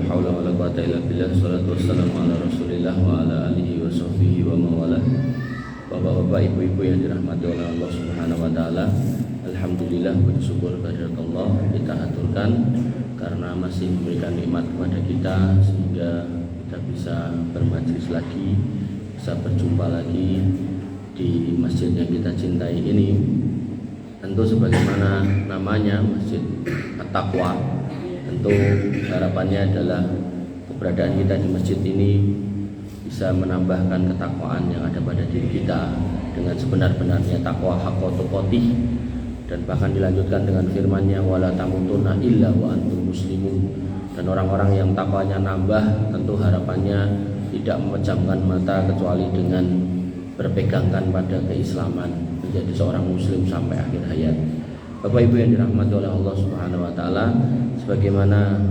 haula wala quwata illa billah. Shalatu wassalamu ala Rasulillah wa ala alihi wa sahbihi wa mawalah. Bapak-bapak, ibu-ibu yang dirahmati oleh Allah Subhanahu wa taala, alhamdulillah, bersyukur kehadirat Allah kita aturkan karena masih memberikan nikmat kepada kita sehingga kita bisa bermajlis lagi, bisa berjumpa lagi di masjid yang kita cintai ini. Tentu sebagaimana namanya Masjid At-Taqwa, tentu harapannya adalah keberadaan kita di masjid ini bisa menambahkan ketakwaan yang ada pada diri kita dengan sebenar-benarnya takwa haqqa tuqatih, dan bahkan dilanjutkan dengan firman-Nya wala tamutunna illa wa antum muslimun. Dan orang-orang yang takwanya nambah tentu harapannya tidak memejamkan mata kecuali dengan berpegangkan pada keislaman, menjadi seorang muslim sampai akhir hayat. Bapak Ibu yang dirahmati oleh Allah Subhanahu wa taala, sebagaimana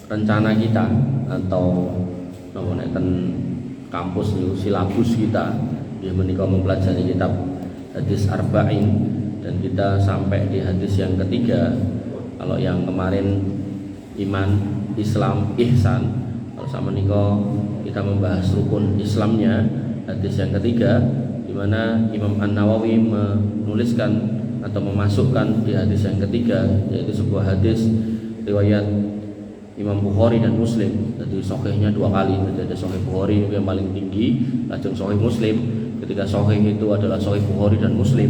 rencana kita atau kampus silabus kita yang menikah mempelajari kitab hadis arba'in, dan kita sampai di hadis yang ketiga. Kalau yang kemarin iman, Islam, ihsan, kalau sama menikah kita membahas rukun Islamnya, hadis yang ketiga di mana Imam An-Nawawi menuliskan atau memasukkan di hadis yang ketiga, yaitu sebuah hadis riwayat Imam Bukhari dan Muslim. Jadi sahihnya dua kali, jadi ada sahih Bukhari yang paling tinggi, lajeng sahih Muslim. Ketika sahih itu adalah sahih Bukhari dan Muslim,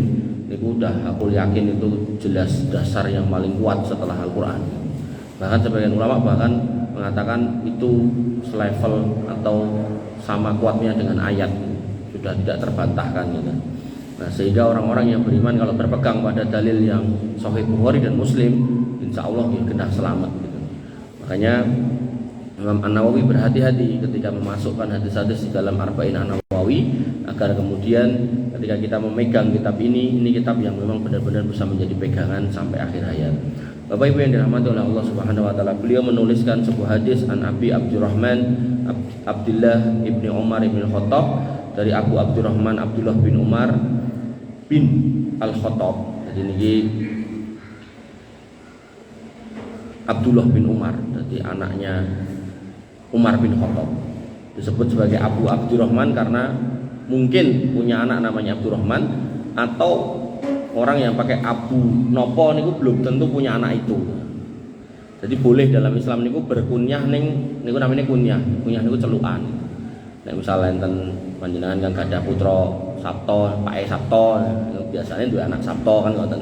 itu udah aku yakin itu jelas dasar yang paling kuat setelah Al-Quran. Bahkan sebagian ulama bahkan mengatakan itu selevel atau sama kuatnya dengan ayat, sudah tidak terbantahkan gitu. Nah, sehingga orang-orang yang beriman kalau berpegang pada dalil yang sahih Bukhari dan Muslim, insya Allah kena selamat gitu. Makanya Imam An-Nawawi berhati-hati ketika memasukkan hadis-hadis di dalam Arba'in An-Nawawi, agar kemudian ketika kita memegang kitab ini kitab yang memang benar-benar bisa menjadi pegangan sampai akhir hayat. Bapak Ibu yang dirahmati oleh Allah Subhanahu wa taala, beliau menuliskan sebuah hadis an Abi Abdurrahman Abdullah ibni Umar ibn Khattab, dari Abu Abdurrahman Abdullah bin Umar bin Al-Khattab. Jadi ini Abdullah bin Umar, jadi anaknya Umar bin Khattab. Disebut sebagai Abu Abdurrahman karena mungkin punya anak namanya Abdurrahman, atau orang yang pakai Abu Nopo niku belum tentu punya anak itu. Jadi boleh dalam Islam niku berkunyah niku namanya kunyah niku celukan. Nek misalnya enten panjenengan kan gadah putra Sabto, Pak Sabto, biasanya dua anak Sabto kan ngoten.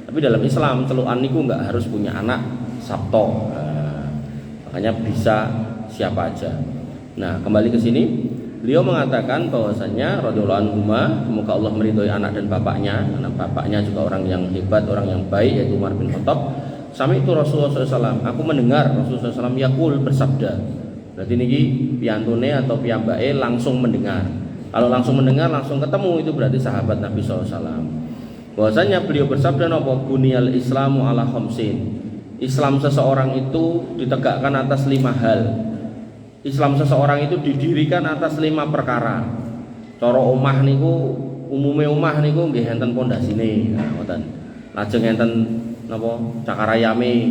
Tapi dalam Islam celukan niku enggak harus punya anak Sabto. Makanya bisa siapa aja. Nah, kembali ke sini, beliau mengatakan bahwasanya radhiyallahu anhuma, semoga Allah meridhoi anak dan bapaknya, karena bapaknya juga orang yang hebat, orang yang baik, yaitu Umar bin Khattab. Sami itu Rasulullah SAW, aku mendengar Rasulullah SAW yaqul, bersabda. Berarti niki piyantune atau piyambake langsung mendengar. Kalau langsung mendengar langsung ketemu, itu berarti sahabat Nabi SAW. Bahwasanya beliau bersabda napa buniyal Islamu ala khamsin. Islam seseorang itu ditegakkan atas 5 hal. Islam seseorang itu didirikan atas 5 perkara. Cara omah niku, umume omah niku nggih enten pondasine, nah ngoten. Lajeng enten napa cakarayame,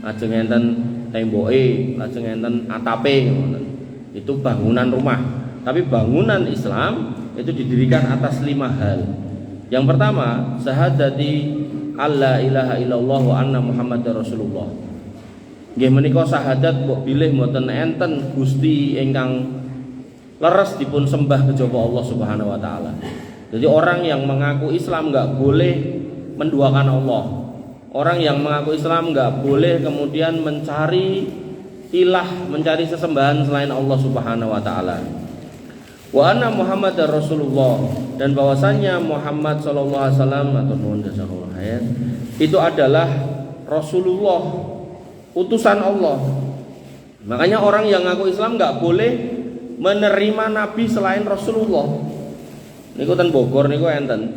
lajeng enten temboke, lajeng enten atape ngoten. Itu bangunan rumah. Tapi bangunan Islam itu didirikan atas 5 hal. Yang pertama, syahadati alla ilaha illallah wa anna muhammadar rasulullah. Nggih menika syahadat mbok bilih mboten enten gusti ingkang leres dipun sembah kejaba Allah Subhanahu wa taala. Jadi orang yang mengaku Islam enggak boleh menduakan Allah. Orang yang mengaku Islam enggak boleh kemudian mencari ilah, mencari sesembahan selain Allah Subhanahu wa taala. Wa anna muhammadar rasulullah, dan bahwasanya Muhammad sallallahu alaihi wasallam atau nuwun jazakallahu khair itu adalah Rasulullah, utusan Allah. Makanya orang yang ngaku Islam enggak boleh menerima nabi selain Rasulullah. Niku ten Bogor niku enten.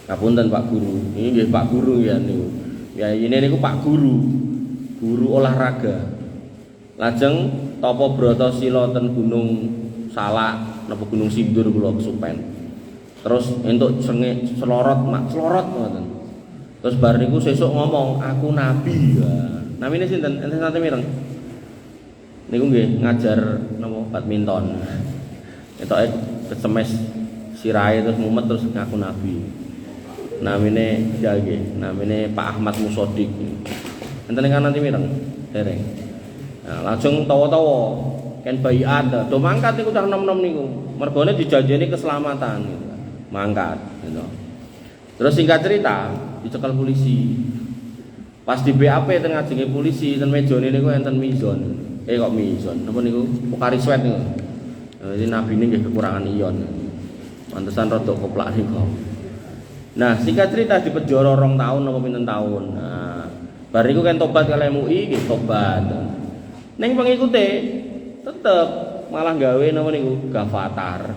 Ngapunten Pak Guru. Ini nggih Pak Guru ya niku. Ya ini niku Pak Guru. Guru olahraga. Lajeng tapa brata sila ten Gunung Salak napa Gunung Sindur kula kesupen. Terus entuk selorot ngoten. Terus bar niku sesuk ngomong aku nabi. Namine sinten? Enten sate mireng. niku nggih ngajar napa badminton. Etoke kesemes sirahe terus mumet terus ngaku nabi. Namine ya nggih, namine Pak Ahmad Musodik. Enten kan nanti mireng dereng. Nah, langsung tawa-tawa ken baiat do mangkat niku cah nom-nom niku. Mergone dijanjeni keselamatan gitu. Mangkat gitu. Terus singkat cerita dicekel polisi. Pas di BAP ten ngajenge polisi ten mejane niku enten mizon. Kok mizon? Napa niku? Pokari swet niku. Jadi nabine nggih kekurangan ion. Pantesan rada koplak niku. Nah, singkat cerita di penjara 2 tahun apa pinten tahun. Nah, bar niku kan tobat kali MUI nggih tobat. Ning pengikute tetep malah gawe napa niku gavatar.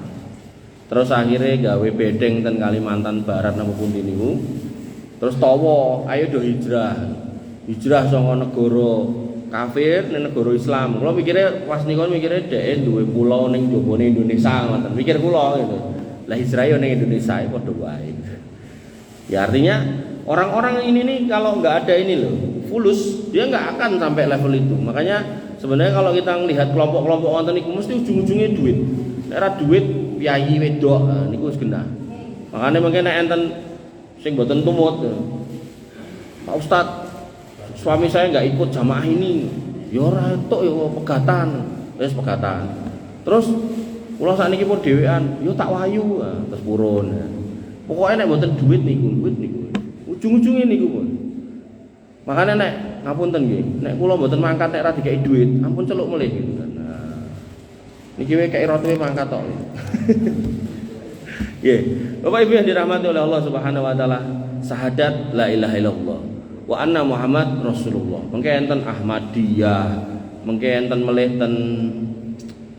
Terus akhirnya gawe bedeng ten Kalimantan Barat napa pundi niku. Terus tawa, ayo do hijrah. Hijrah saka negara kafir ning negara Islam. Kula mikire pas niku mikire dhek duwe pulau ning jobone Indonesia ngoten. Mikir kula gitu. Lah hijrah yo ning Indonesia padha wae. Ya artinya orang-orang ini nih kalau nggak ada ini loh fulus dia nggak akan sampai level itu. Makanya sebenarnya kalau kita melihat kelompok-kelompok wonten niku mesti ujung-ujungnya duit. Era duit piyayi wedok niku wis genah. Makanya mungkin nek enten sing mboten tumut. Pak Ustad, suami saya nggak ikut jamaah ini. Ya ora entuk ya pegatan. Wis pegatan. Terus kula sakniki pun dhewean, yo tak wayu terus purun. Pokoknya nek mboten duit niku. Ujung-ujunge niku pun. Makanya nek ngapunten nggih, nek kula mboten mangkat nek ra dikai duit, ampun celuk melih gitu kan. Nah. Niki wae kei rotuwe mangkat tok. Nggih. Bapak Ibu yang dirahmati oleh Allah Subhanahu wa taala, syahadat la ilaha illallah wa anna Muhammad Rasulullah. Mengke enten Ahmadiyah, mengke enten melih ten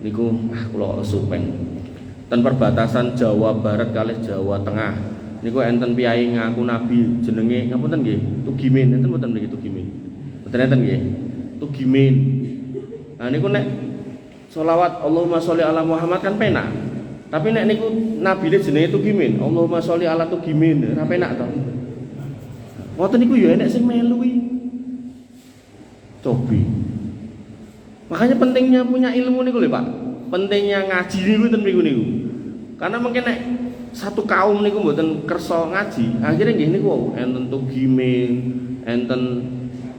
niku kula supeng. Ten perbatasan Jawa Barat kalih Jawa Tengah niku enten piyai ngaku nabi jenenge ngapunten nggih Tugimin enten mboten mriki Tugimin mboten enten nggih Tugimin. Nah niku nek selawat Allahumma sholli ala Muhammad kan penak, tapi nek niku nabine jenenge Tugimin Allahumma sholli ala Tugimin ora penak to. Ngoten niku ya enek sing melu iki cobi. Makanya pentingnya punya ilmu niku lho Pak, pentingnya ngaji niku ten mriku niku. Karena mungkin nek satu kaum niku mboten kersa ngaji, akhirnya nggih niku enten Tugimin, enten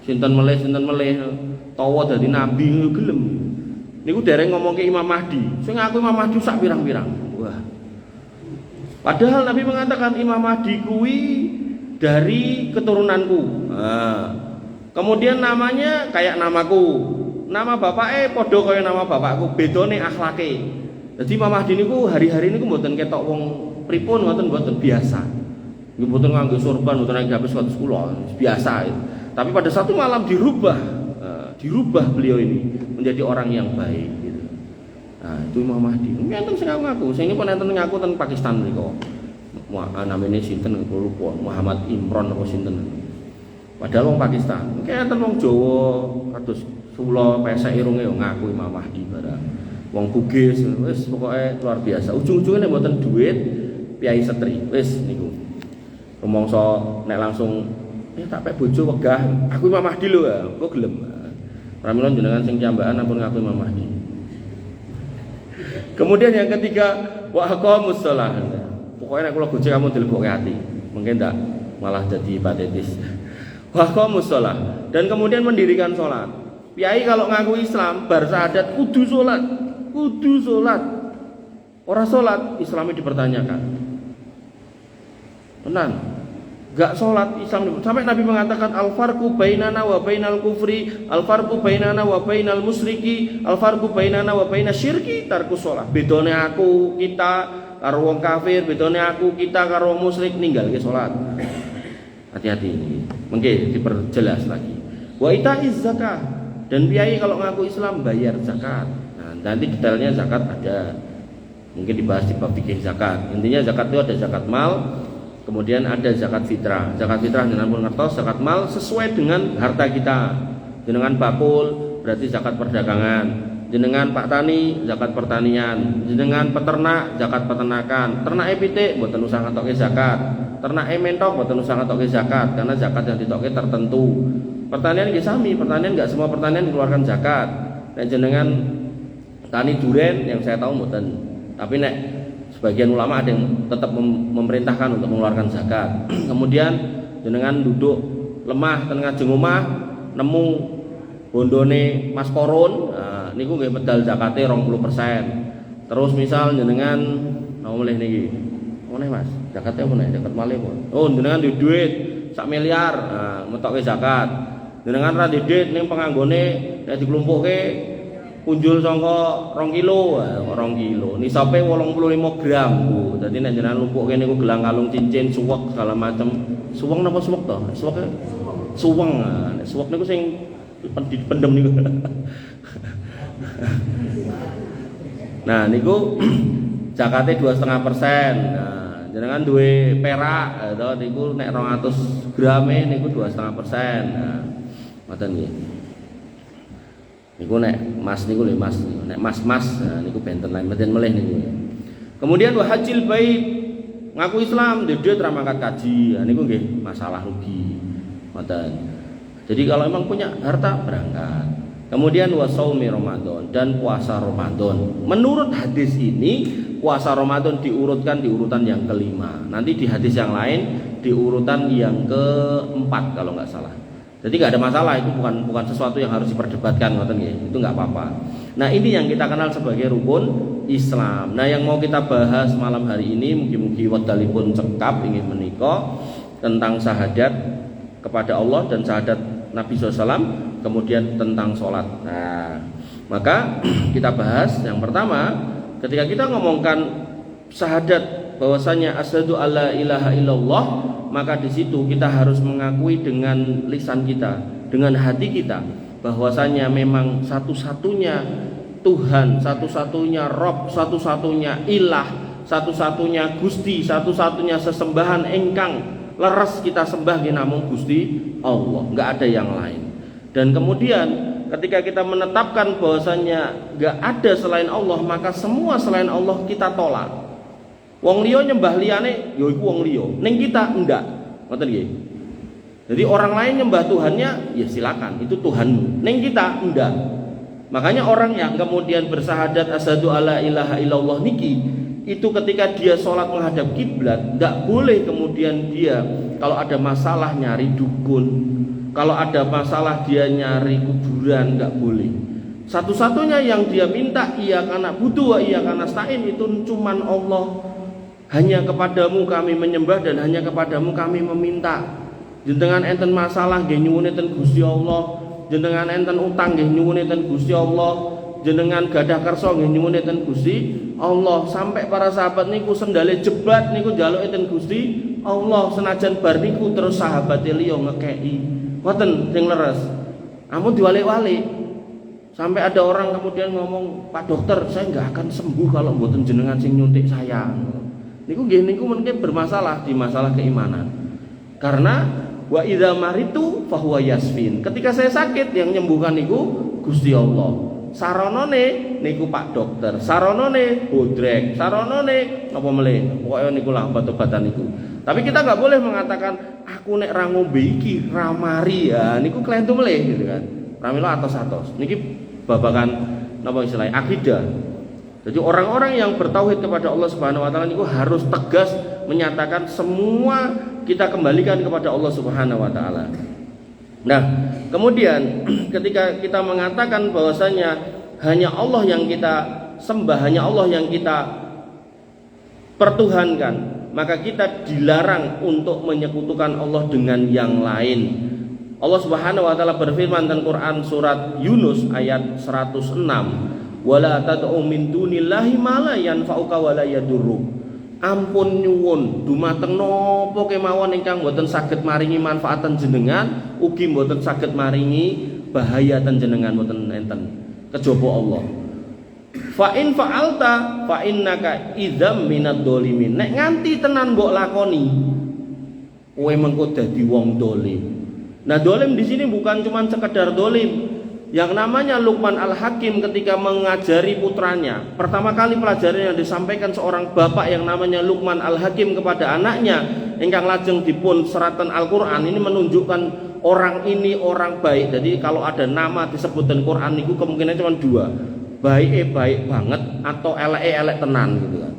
sinten melih tawa dadi nabi gelem. Niku dereng ngomongke Imam Mahdi. Sing ngaku Imam Mahdi sak pirang-pirang. Wah. Padahal Nabi mengatakan Imam Mahdi kuwi dari keturunanku. Nah, kemudian namanya kayak namaku. Nama bapake padha kaya nama bapakku, bedane akhlake. Jadi Imam Mahdi niku hari-hari niku mboten ketok wong pripun ngoten mboten biasa. Niku mboten nganggo sorban, mboten nganggo gamis kados kula, biasa. Tapi pada satu malam dirubah beliau ini menjadi orang yang baik gitu. Nah, itu Imam Mahdi. Enten sing ngaku, sing nipun enten ngaku ten Pakistan niku. Namanya sinten lupa, Muhammad Imran apa sinten. Padahal wong Pakistan. Mungkin enten wong Jawa kados Sula pesek irunge yo ngaku Imam Mahdi barang. Wong Bugis wis pokoke luar biasa. Ujung-ujunge nek mboten duit piyai setri. Wis niku. Rumangsa nek langsung tak pek bojo wegah, aku Imam Mahdi lho, kok gelem. Pramila jenengan sing kiambakan ampun ngaku Imam Mahdi. Kemudian yang ketiga, wa aqamus shalah. Pokoknya nek kula bojo kamu dilebokke ati. Mungkin ndak malah jadi patetis. Wa aqamus shalah dan kemudian mendirikan salat. Piai kalau ngaku Islam bar syahadat kudu salat. Ora salat Islamnya dipertanyakan. Tenan. Enggak salat Islam sampai Nabi mengatakan al farqu bainana wa bainal kufri, al farqu bainana wa bainal musyriki, al farqu bainana wa bainasyirki tarku salat. Bedone aku kita karo wong kafir, bedone aku kita karo wong musyrik ninggalke salat. Hati-hati ini. Mungkin diperjelas lagi. Wa itaiz zakah. Dan piai kalau ngaku Islam bayar zakat. Nah, nanti detailnya zakat ada. Mungkin dibahas di bab fikih zakat. Intinya zakat itu ada zakat mal, kemudian ada zakat fitrah. Zakat fitrah dengan pun ngertos, zakat mal sesuai dengan harta kita. Jenengan bakul berarti zakat perdagangan. Jenengan Pak Tani zakat pertanian. Jenengan peternak zakat peternakan. Ternak pitik mboten usah ngetokke zakat. Ternak mentok mboten usah ngetokke zakat karena zakat yang ditokke tertentu. Pertanian nggih sami, pertanian enggak semua pertanian dikeluarkan zakat. nek jenengan tani duren yang saya tahu mboten. Tapi nek sebagian ulama ada yang tetap memerintahkan untuk mengeluarkan zakat. Kemudian jenengan duduk lemah tengah jeng omah nemu bondone Mas Korun, nah, niku nggih medal zakate 20%. Terus misal jenengan mau mulih niki. Meneh Mas, zakate meneh zakat malih pun. Oh, jenengan duit 1 miliar, nah metokke zakat. Jenengan ra duit ning penganggone nek diklumpukke punjul sangka 2 kilo, 2 kilo. Nisabe 85 gram, Bu. Dadi nek jenengan lumpuhke niku gelang kalung cincin, suwek segala macam. Suweng napa suwek to? Suweke suweng. Nek suwek niku sing dipendem niku. Nah, niku zakate 2,5%. Nah, jenengan duwe perak to niku nek 200 grame niku 2,5%. Nah, ngoten nggih. Niku nek mas niku lho mas, nek mas-mas nah, niku benten lain meten melih niku. Kemudian wa hajil bait ngaku Islam duit ra mangkat kaji, nah, niku nggih masalah rugi. Ngoten. Jadi kalau memang punya harta berangkat. Kemudian wa shaumi Ramadan dan puasa Ramadan. Menurut hadis ini puasa Ramadan diurutkan di urutan yang kelima. Nanti di hadis yang lain di urutan yang keempat kalau nggak salah. Jadi nggak ada masalah, itu bukan sesuatu yang harus diperdebatkan, ngoten nggih. Itu nggak apa-apa. Nah, ini yang kita kenal sebagai rukun Islam. Nah, yang mau kita bahas malam hari ini mugi-mugi wedalipun cekap ingin menika tentang syahadat kepada Allah dan syahadat Nabi SAW, kemudian tentang sholat. Nah, maka kita bahas yang pertama, ketika kita ngomongkan syahadat bahwasanya asyhadu alla ilaha illallah, maka di situ kita harus mengakui dengan lisan kita, dengan hati kita, bahwasanya memang satu-satunya Tuhan, satu-satunya Rob, satu-satunya ilah, satu-satunya Gusti, satu-satunya sesembahan engkang leres kita sembah namung Gusti Allah, enggak ada yang lain. Dan kemudian ketika kita menetapkan bahwasanya enggak ada selain Allah, maka semua selain Allah kita tolak. Wong liya nyembah liyane ya iku wong liya, ning kita enggak. Ngoten nggih. Jadi orang lain nyembah Tuhannya ya silakan, itu Tuhanmu. Ning kita enggak. Makanya orang yang kemudian bersyahadat asyhadu alla ilaha illallah niki, itu ketika dia sholat menghadap kiblat, enggak boleh kemudian dia kalau ada masalah nyari dukun, kalau ada masalah dia nyari kuburan, enggak boleh. Satu-satunya yang dia minta iya karena butuh, iya karena nasta'in, itu cuman Allah. Hanya kepadamu kami menyembah dan hanya kepadamu kami meminta. Jenengan enten masalah nggih nyuwun enten Gusti Allah, jenengan enten utang nggih nyuwun enten Gusti Allah, jenengan gadah kersa nggih nyuwun enten Gusti Allah. Sampai para sahabat niku sendale jebat niku njaluk enten Gusti Allah, senajan bar niku terus sahabate liya ngekeki. Ngoten sing leres. Amun diwalik-walik. Sampai ada orang kemudian ngomong, "Pak dokter, saya enggak akan sembuh kalau mboten jenengan sing nyuntik saya." Niku nggih niku mungkin bermasalah di masalah keimanan. Karena wa idza maritu fahuwa yasfin. Ketika saya sakit yang nyembuhkan niku Gusti Allah. Saranane niku Pak dokter, saranane bodrek, saranane napa melih. Pokoke niku lah obat-obatan niku. Tapi kita enggak boleh mengatakan aku nek ra ngombe iki ra mari ya. Niku klentu melih gitu kan. Pramila atos-atos. Niki babakan napa istilahnya akidah. Jadi orang-orang yang bertauhid kepada Allah Subhanahu wa taala niku harus tegas menyatakan semua kita kembalikan kepada Allah Subhanahu wa taala. Nah, kemudian ketika kita mengatakan bahwasanya hanya Allah yang kita sembah, hanya Allah yang kita pertuhankan, maka kita dilarang untuk menyekutukan Allah dengan yang lain. Allah Subhanahu wa taala berfirman dalam Quran surat Yunus ayat 106. Wala tad'u min dunillahi ma la yanfa'uka wa la yadurruk. Ampun nyuwun dumateng napa kemawon ingkang boten saged maringi manfaatan jenengan, ugi boten saged maringi bahaya ten jenengan boten enten kejaba Allah. Fa in fa'alta fa innaka idzam minad dzalimin. Nek nganti tenan mbok lakoni, kowe mengko dadi wong dolim. Nah, dolim di sini bukan cuma sekedar dolim. Yang namanya Luqman Al-Hakim ketika mengajari putranya, pertama kali pelajaran yang disampaikan seorang bapak yang namanya Luqman Al-Hakim kepada anaknya ingkang lajeng dipun seratan Al-Qur'an, ini menunjukkan orang ini orang baik. Jadi kalau ada nama disebutkan Quran niku kemungkinan cuma dua, baik banget atau elek tenan gitu kan.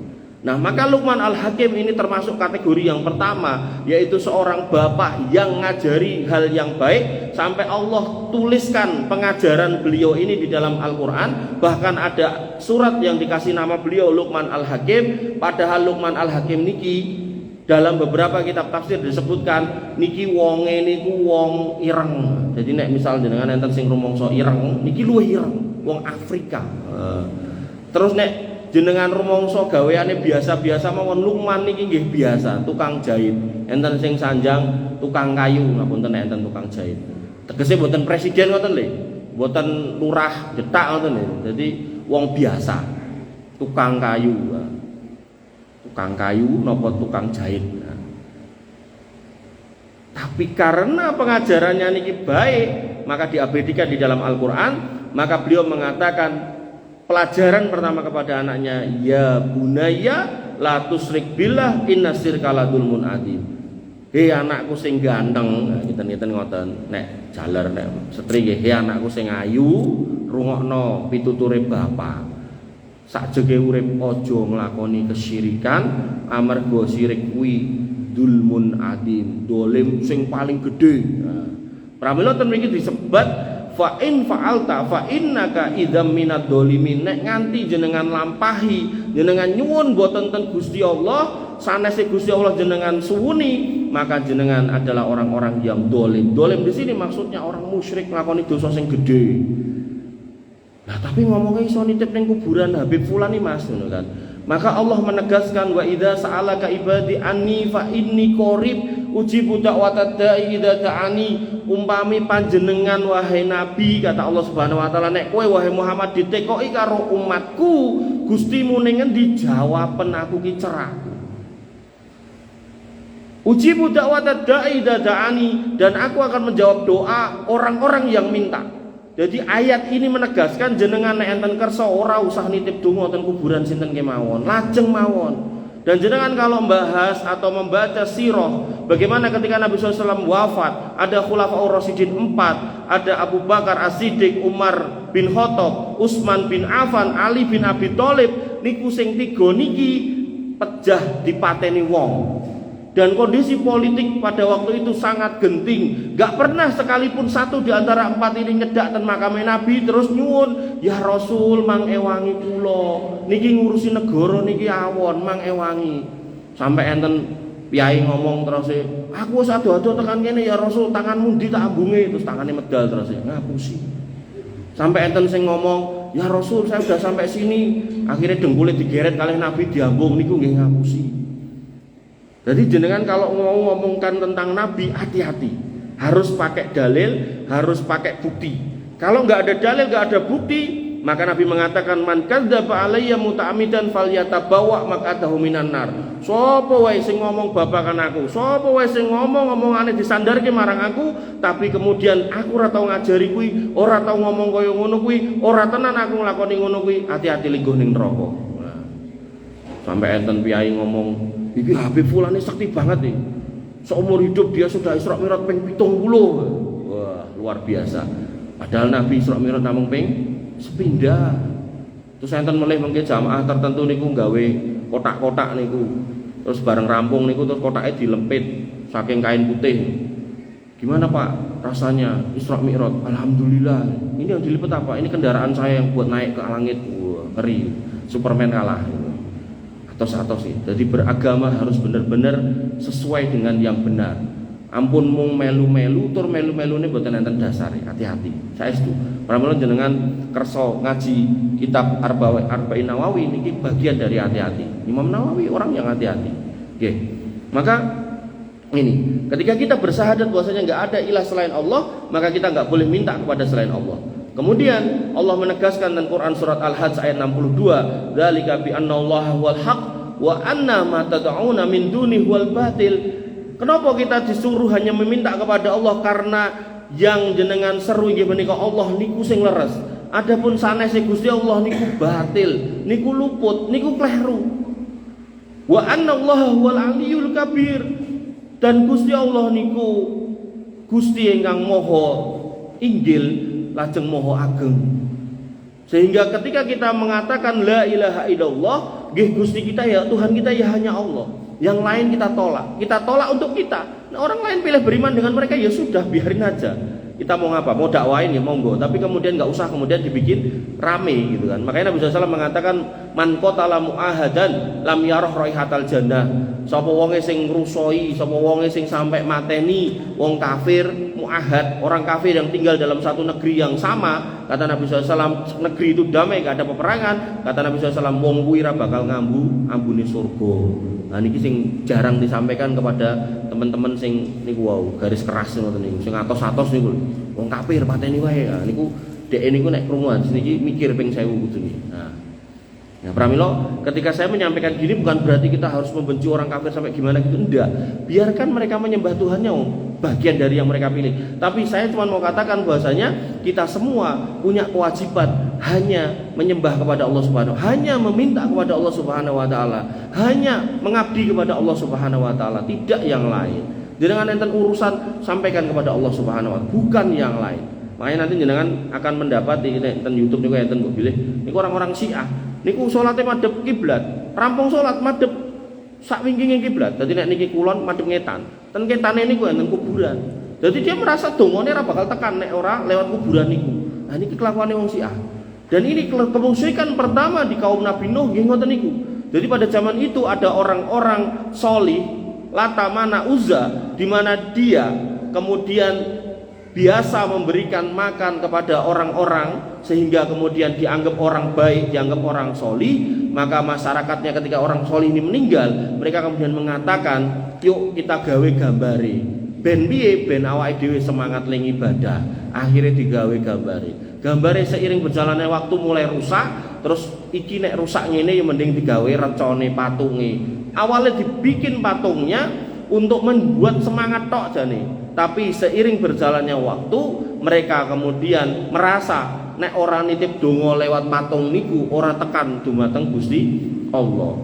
Nah, maka Luqman Al-Hakim ini termasuk kategori yang pertama, yaitu seorang bapak yang ngajari hal yang baik sampai Allah tuliskan pengajaran beliau ini di dalam Al-Qur'an. Bahkan ada surat yang dikasih nama beliau Luqman Al-Hakim. Padahal Luqman Al-Hakim niki dalam beberapa kitab tafsir disebutkan niki wonge niku wong ireng. Jadi nek misal jenengan enten sing rumangsa ireng, niki luwih ireng, wong Afrika. Terus nek jenengan rumangsa gaweane biasa-biasa mawon, Luqman niki nggih biasa, tukang jahit. Enten sing sanjang tukang kayu, ngapunten nek enten tukang jahit. Tegese mboten presiden ngoten lho. Mboten lurah detak ngoten lho. Jadi wong biasa. Tukang kayu. Tukang kayu napa tukang jahit. Tapi karena pengajarannya niki baik, maka diabadikan di dalam Al-Qur'an, maka beliau mengatakan pelajaran pertama kepada anaknya, ya bunaya la tusyrik billah inna syirka la dzulmun adzim. Hei anakku sing ganteng, nah, ngiten-ngiten ngoten. Nek jaler nek setri nggih, hei anakku sing ayu, rungokno pituture bapak. Sakjege urip aja nglakoni kesyirikan, amarga syirik kuwi dzulmun adzim, dolim sing paling gedhe. Nah, pramila ten mriki disebat fa in fa'alta fa innaka idzam minad dzalimin. Nek nganti jenengan lampahi, jenengan nyuwun boten ten Gusti Allah, sanese Gusti Allah jenengan suwuni, maka jenengan adalah orang-orang yang dolim. Dolim di sini maksudnya orang musyrik nglakoni dosa sing gedhe. Nah, tapi ngomongnya iso nitip ning kuburan Habib Fulan iki Mas ngono kan. Maka Allah menegaskan wa idza sa'alaka ibadi anni fa inni qarib ujibu da'watad da'i idza da'ani. Umpami panjenengan wahai nabi, kata Allah Subhanahu wa taala, nek kowe wahai Muhammad ditekoki karo umatku, Gustimu ning endi, jawaben aku ki cerahku. Ujibu da'watad da'i idza da'ani, dan aku akan menjawab doa orang-orang yang minta. Jadi ayat ini menegaskan jenengan nek enten kersa ora usah nitip donga ten kuburan sinten kemawon, lajeng mawon. Dan jenengan kalau membahas atau membaca sirah bagaimana ketika Nabi SAW wafat, ada Khulafaur Rasyidin 4, ada Abu Bakar As-Siddiq, Umar bin Khattab, Utsman bin Affan, Ali bin Abi Thalib, niku sing tiga niki pejah dipateni wong. Dan kondisi politik pada waktu itu sangat genting. Gak pernah sekalipun satu di antara empat ini nyedak dan makam Nabi terus nyuwun, ya Rasul mang ewangi kula, niki ngurusi negara niki awon mang ewangi. Sampai enten piyai ngomong terus, aku wis ado-ado tekan kene ya Rasul, tanganmu ndi tak ambunge, terus tangannya medal terus ngapusi. Sampai enten sing ngomong, ya Rasul saya sudah sampai sini, akhirnya dengkulnya digeret kalih Nabi diambung, niku nggih ngapusi. Jadi jenengan kalau mau ngomongkan tentang Nabi, hati-hati, harus pakai dalil, harus pakai bukti. Kalau nggak ada dalil, nggak ada bukti, maka Nabi mengatakan man kadzdzaba alayya muta'ammidan falyatabawa maq'adahu minan nar. Sapa wae sing ngomong babakan aku, sapa wae sing ngomong-ngomongane disandarke marang aku, tapi kemudian aku ora tau ngajari kuwi, ora tau ngomong kaya ngono kuwi, ora tenan aku nglakoni ngono kuwi, hati-hati lingguh ning neraka. Nah, sampai enten piyai ngomong, iki Habib Fulan ini sakti banget nih. Seumur hidup dia sudah Isra Mi'raj ping 70. Wah, luar biasa. Padahal Nabi Isra Mi'raj namung ping sepindah. Terus enten melih mengke jamaah tertentu niku gawe kotak-kotak niku. Terus bareng rampung niku terus kotaknya dilempit saking kain putih. Gimana Pak rasanya Isra Mi'raj? Alhamdulillah. Ini yang dilipet apa? Ini kendaraan saya yang buat naik ke langit. Wah, ngeri. Superman kalah. Atos sih. Jadi beragama harus benar-benar sesuai dengan yang benar. Ampun mung melu-melu tur melu-melu ini mboten enten dasare. Hati-hati. Saestu. Pramila jenengan kersa ngaji kitab Arba'in Nawawi niki bagian dari hati-hati. Imam Nawawi orang yang hati-hati. Nggih. Maka ini, ketika kita bersyahadat bahwasanya enggak ada ilah selain Allah, maka kita enggak boleh minta kepada selain Allah. Kemudian Allah menegaskan dalam Quran surat Al-Hajj ayat 62, dzalika bi annallaha wal haq wa anna ma tad'una min dunihi wal batil. Kenapa kita disuruh hanya meminta kepada Allah? Karena yang jenengan seru inggih menika Allah niku sing leres. Adapun sanese Gusti Allah niku batil, niku luput, niku kleru. Wa annallaha huwal aliyyul kabir. Dan Gusti Allah niku Gusti ingkang Maha Inggil lajeng Maha Ageng. Sehingga ketika kita mengatakan la ilaha illallah, nggih Gusti kita ya, Tuhan kita ya hanya Allah. Yang lain kita tolak. Kita tolak untuk kita. Nah, orang lain pilih beriman dengan mereka, ya sudah, biarin aja. Kita mau ngapa? Mau dakwain ya monggo, tapi kemudian nggak usah kemudian dibikin rame gitu kan. Makanya Nabi SAW mengatakan man qatala mu'ahadan lam yarah raihatal jannah. Sapa wonge sing ngrusoi, sapa wonge sing sampai mateni wong kafir mu'ahad, orang kafir yang tinggal dalam satu negeri yang sama, kata Nabi SAW, negeri itu damai, gak ada peperangan, kata Nabi SAW, wong kuwi ra bakal ngambu ambune surga. Nah niki sing jarang disampaikan kepada teman-teman sing niku wau garis keras ngoten niku, sing atos-atos niku lho. Wong kafir pateni wae. Nah niku dhek niku nek krungu niki mikir ping 1000 kudune. Nah, pramila ketika saya menyampaikan gini bukan berarti kita harus membenci orang kafir sampai gimana gitu, enggak. Biarkan mereka menyembah Tuhannya, bagian dari yang mereka pilih. Tapi saya cuma mau katakan bahwasanya kita semua punya kewajiban hanya menyembah kepada Allah Subhanahu, hanya meminta kepada Allah Subhanahu wa taala, hanya mengabdi kepada Allah Subhanahu wa taala, tidak yang lain. Jenengan enten urusan sampaikan kepada Allah Subhanahu wa taala, bukan yang lain. Makanya nanti jenengan akan mendapati enten YouTube niku enten mbok pilih niku orang-orang Syiah niku salate madhep kiblat, rampung salat madhep sak wingkinge kiblat. Dadi nek niki kulon madhep ngetan, ten ketane niku enten kuburan. Jadi dia merasa dongane ora bakal tekan nek ora lewat kuburan niku. Nah niki kelakuane wong Syiah. Dan ini kemusyrikan pertama di kaum Nabi Nuh nggih ngoten niku. Jadi pada zaman itu ada orang-orang solih Lata Mana Uzza, di mana dia kemudian biasa memberikan makan kepada orang-orang sehingga kemudian dianggap orang baik, dianggap orang solih. Maka masyarakatnya ketika orang solih ini meninggal, mereka kemudian mengatakan, yuk kita gawe gambare. Ben piye ben awake dhewe semangat ling ibadah. Akhirnya digawe gambare. Gambare seiring berjalannya waktu mulai rusak. Terus iki nek rusak ngene ya mending digawe recone patunge. Awalnya dibikin patungnya untuk membuat semangat tok jane. Tapi seiring berjalannya waktu, mereka kemudian merasa nek ora nitip donga lewat patung niku ora tekan dumateng Gusti Allah.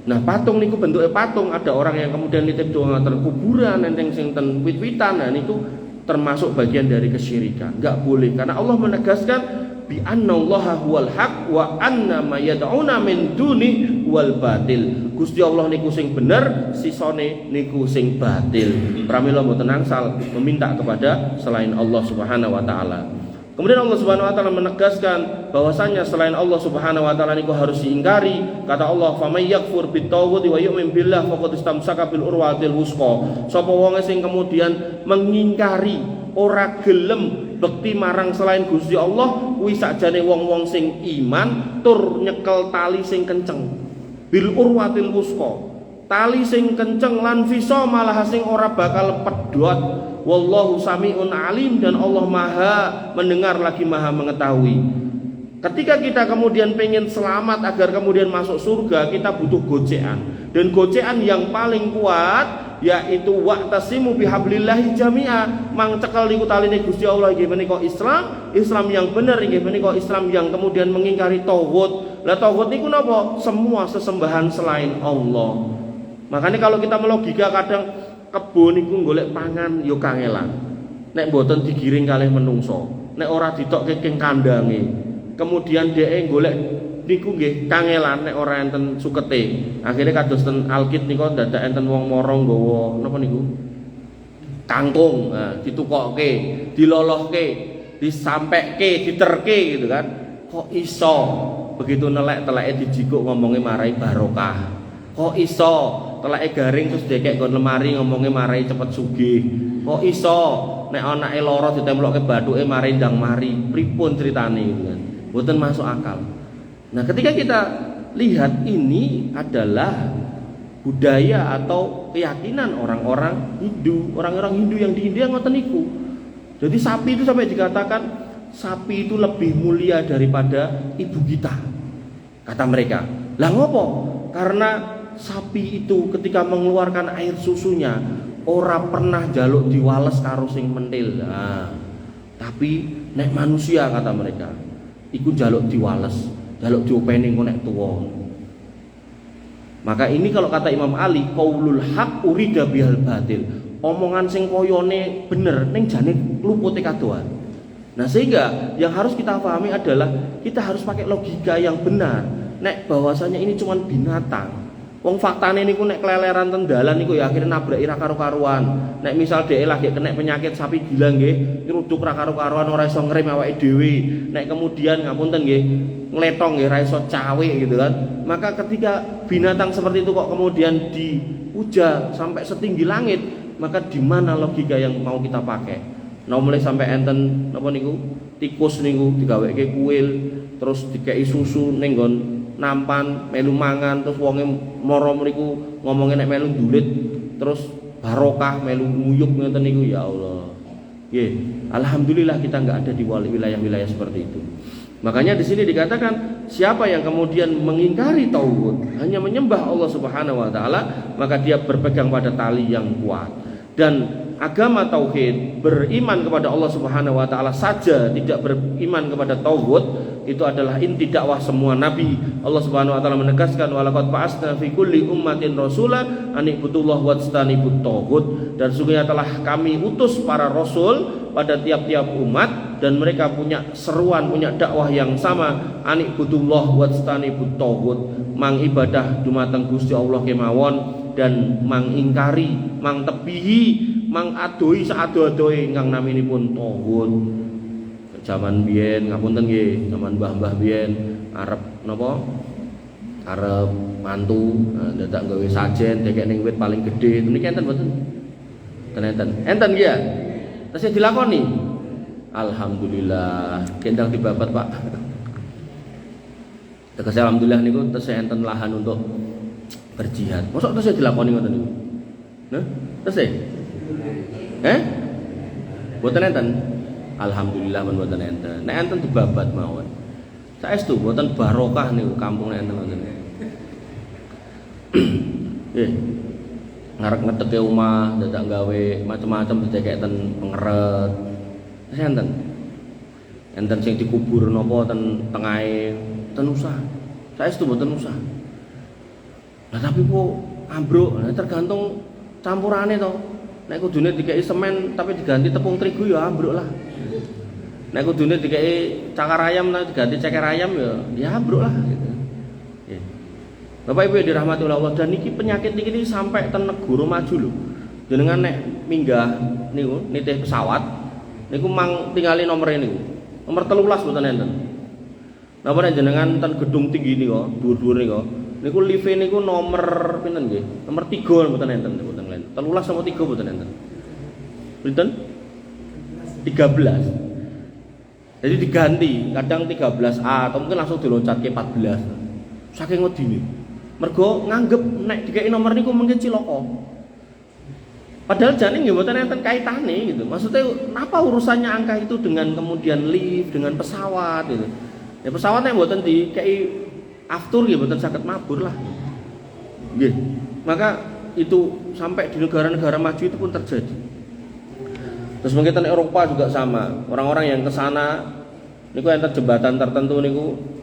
Nah, patung niku bentuknya patung, ada orang yang kemudian nitip donga ten kuburan, enteng sing ten wit-witan, nah niku termasuk bagian dari kesyirikan. Enggak boleh karena Allah menegaskan bi annallaha huwal haq wa anna ma yad'una min duni wal batil. Gusti Allah niku sing bener, sisone niku sing batil. Pramila mboten angsal meminta kepada selain Allah Subhanahu wa taala. Kemudian Allah Subhanahu wa taala menegaskan bahwasanya selain Allah Subhanahu wa taala niku harus diingkari. Kata Allah, "Faman yakfur bit-taghuti wa yu'min billah faqad istamsaka bil urwatil wuthqa." Sapa wong sing kemudian mengingkari, ora gelem bekti marang selain Gusti Allah, kuwi sakjane wong-wong sing iman tur nyekel tali sing kenceng. Bil urwatil wuthqa. Tali sing kenceng lan visa malah sing ora bakal pedhot. Wallahu sami'un alim, dan Allah maha mendengar lagi maha mengetahui. Ketika kita kemudian pengen selamat agar kemudian masuk surga, kita butuh gocekan. Dan gocekan yang paling kuat yaitu wa'tasimu bihablillahi jami'a. Mang cekel niku taline Gusti Allah nggih menika Islam, Islam yang bener nggih menika Islam yang kemudian mengingkari tauhid. Lah tauhid niku napa? Semua sesembahan selain Allah. Makanya kalau kita melogika kadang kebon niku golek pangan yo kangelan. Nek mboten digiring kalih menungso, nek ora ditokke king kandange. Kemudian dhek golek niku nggih kangelan nek ora enten sukete. Akhire kados ten Alkit niku dadak enten wong mara nggawa napa niku? Kangkung, nah, ditukokke, dilolohke, disampekke, diterke gitu kan. Kok iso begitu nelek-teleke dijikuk ngomongnya marai barokah. Kok iso teleke garing terus dekek nggon lemari ngomongnya marai cepet sugih. Kok iso nek anake lara ditemlokke bathuke marai ndang mari. Pripun critane gitu kan. Mboten masuk akal. Nah, ketika kita lihat ini adalah budaya atau keyakinan orang-orang Hindu, orang-orang Hindu yang di India ngoten niku. Jadi sapi itu sampai dikatakan sapi itu lebih mulia daripada ibu kita, kata mereka. Lah ngopo? Karena sapi itu ketika mengeluarkan air susunya ora pernah jaluk diwales karo sing mentil. Nah, tapi nek manusia kata mereka iku jaluk diwales, jaluk diopeni engko nek tuwa. Maka ini kalau kata Imam Ali, qaulul haq urida bihal batil. omongan sing koyone bener ning jane lupute kadoan. Nah, sehingga yang harus kita pahami adalah kita harus pakai logika yang benar. Nek bahwasanya ini cuma binatang. Wong faktane niku nek keleleran ten dalan niku ya akhirnya nabrak ira karo-karuan. Nek misal dhek lagi kena penyakit sapi gila nggih, nyeruduk ra karo-karuan ora iso ngrem awake dhewe. Nek kemudian ngapunten nggih, ngletong nggih ra iso cawe gitu kan. Maka ketika binatang seperti itu kok kemudian diuja sampai setinggi langit, maka di mana logika yang mau kita pakai? Nah, mulai sampai enten napa niku? Tikus niku digaweke kuil, terus dikei susu ning nggon nampan melu mangan, terus wonge mara mriku ngomongin nek melu ndulit terus barokah melu nguyuk ngoten niku. Ya Allah. Nggih, alhamdulillah kita enggak ada di wilayah-wilayah seperti itu. Makanya di sini dikatakan siapa yang kemudian mengingkari tauhid, hanya menyembah Allah Subhanahu wa taala, maka dia berpegang pada tali yang kuat. Dan agama tauhid, beriman kepada Allah Subhanahu wa taala saja, tidak beriman kepada tauhid, itu adalah inti dakwah semua nabi. Allah Subhanahu wa taala menegaskan walaqad ba'atsna fi kulli ummatin rasula an ibudullah wajtanibut taghut, dan sungguhnya telah kami utus para rasul pada tiap-tiap umat dan mereka punya seruan, punya dakwah yang sama, an ibudullah wajtanibut taghut, mang ibadah dumateng Gusti Allah kemawon dan mang ingkari, mang tebihi, mang adoi saado-adoe ingkang naminipun taghut. Zaman biyen ngapunten nggih, zaman mbah-mbah biyen arep napa? Arep mantu, dadak gawe sajen dekek ning wit paling gedhe. Niki enten mboten? Enten. Enten nggih ya? Tesih dilakoni. Alhamdulillah, kendang dibabat, Pak. Tegese alhamdulillah niku tesih enten lahan untuk berjihad. Mosok tesih dilakoni ngoten niku? Nah, tesih? Mboten enten. Alhamdulillah men mboten enten. Nek enten dibabat mawon. Saestu mboten barokah niku kampung nek enten ngoten. Ngarep ngeteke omah, dadak gawe macam-macam dicekek ten pengeret. Wis enten. Enten sing dikubur napa ten tengahe, ten usah. Saestu mboten usah. Lah tapi kok ambruk, tergantung campurane to. Nek kudune dikei semen tapi diganti tepung terigu ya ambruk lah. Nek kudune dikei cakar ayam tapi diganti ceker ayam ya ambruk lah gitu. Ya. Bapak Ibu yang dirahmati Allah, dan niki penyakit niki sampai ten negara maju lho. Jenengan nek minggah niku nitih pesawat niku mang tingali nomere niku. Nomor 13 mboten enten. Napa nek jenengan ten gedung tinggi niku, dhuwur-dhuwur niku lift niku nomor pinten nggih? Nomor 3 mboten enten, mboten enten. 13 sama 3 mboten enten. Pinten? 13. Jadi diganti, kadang 13A atau mungkin langsung diloncat ke 14. Saking wedine. Mergo nganggep nek dikeki nomor niku mungkin cilaka. Padahal jane nggih mboten enten kaitane gitu. Maksudnya apa urusannya angka itu dengan kemudian lift, dengan pesawat gitu. Ya pesawat nek mboten dikeki aftur nggih mboten saged mabur lah. Nggih. Maka itu sampai di negara-negara maju itu pun terjadi. Terus mungkin di Eropa juga sama. Orang-orang yang ke sana niku enten jembatan tertentu niku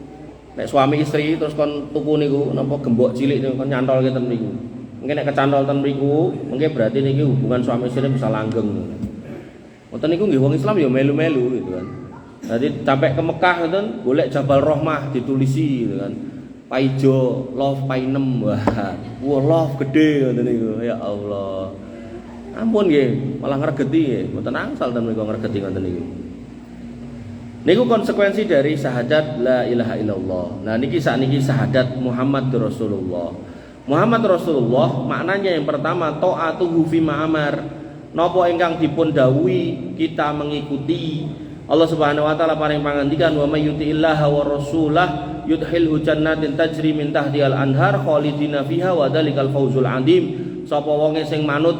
nek suami istri terus kon tuku niku napa gembok cilik niku kon nyantol ngeten niku. Mungkin nek kecantol ten mriku, mungkin berarti niki hubungan suami istri bisa langgeng. Wonten niku nggih wong Islam ya melu-melu gitu kan. Jadi sampai ke Mekah ngoten golek Jabal Rahmah ditulisi gitu kan. Paijo love painem, wah love gede ngoten niku. Ya Allah. Ampun nggih, malah ngregeti nggih, mboten angsal ten mriku ngregeti ngoten niku. Niku konsekuensi dari syahadat la ilaha illallah. Nah niki sakniki syahadat Muhammad Rasulullah. Muhammad Rasulullah maknanya yang pertama taatuhu fi ma'amar. Napa ingkang dipun dawuhi kita mengikuti. Allah Subhanahu wa taala paring pangandikan wa may yuti'illaha wa rasulah yudkhilhu jannatin tajri min tahtihal anhar khalidina fiha wa dzalikal fawzul 'adzim. Sapa wonge sing manut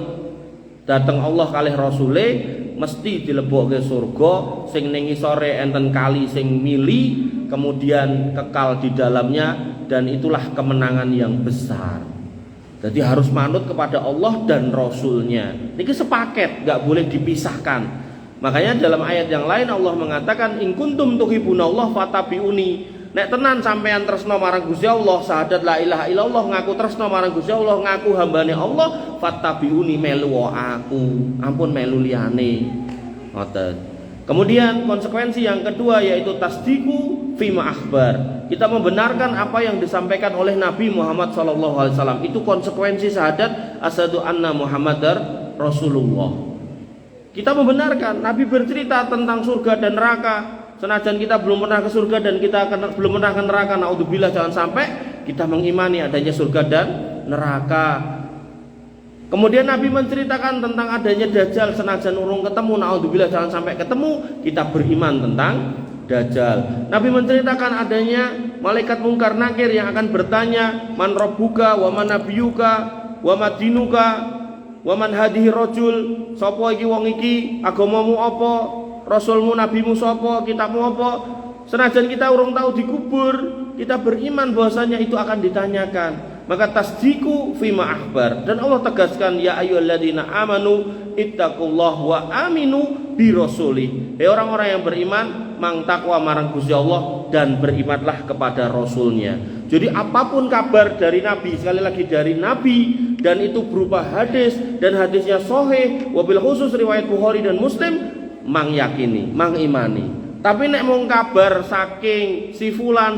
dateng Allah kalih rasule mesti dilebokke surga sing ning ngisore enten kali sing mili kemudian kekal di dalamnya, dan itulah kemenangan yang besar. Jadi harus manut kepada Allah dan Rasulnya. Niki sepaket, nggak boleh dipisahkan. Makanya dalam ayat yang lain Allah mengatakan in kuntum tuhibbunallah fatabi'uni. Nek tenan sampean tresno marang Gusti Allah, syahadat la ilaha illallah, ngaku tresno marang Gusti Allah, ngaku hambane Allah, fattabiuni melu aku, ampun melu liyane. Ngoten. Kemudian konsekuensi yang kedua yaitu tasdiku fima akhbar. Kita membenarkan apa yang disampaikan oleh Nabi Muhammad SAW. Itu konsekuensi syahadat asyhadu anna Muhammadar Rasulullah. Kita membenarkan Nabi bercerita tentang surga dan neraka. Senajan kita belum pernah ke surga dan kita belum pernah ke neraka, naudzubillah, jangan sampai kita mengimani adanya surga dan neraka. Kemudian Nabi menceritakan tentang adanya Dajjal, senajan urung ketemu, naudzubillah, jangan sampai ketemu, kita beriman tentang Dajjal. Nabi menceritakan adanya malaikat mungkar nakir yang akan bertanya, man rabbuka wa man nabiyuka wa madinuka wa man hadhihi rajul, sapa iki wong iki, agamamu apa, rasulmu nabimu sapa, kitabmu apa. Senajan kita urung tahu dikubur, kita beriman bahwasanya itu akan ditanyakan. Maka tasdiku fima akhbar. Dan Allah tegaskan, ya ayyuhalladzina amanu ittaqullah wa aminu bi rasuli. Orang-orang yang beriman mang takwa marang Gusti Allah dan berimanlah kepada rasulnya. Jadi apapun kabar dari Nabi, sekali lagi dari Nabi, dan itu berupa hadis dan hadisnya sahih, wabil khusus riwayat Bukhari dan Muslim, mang yakini, mang imani. Tapi nek mung kabar saking si fulan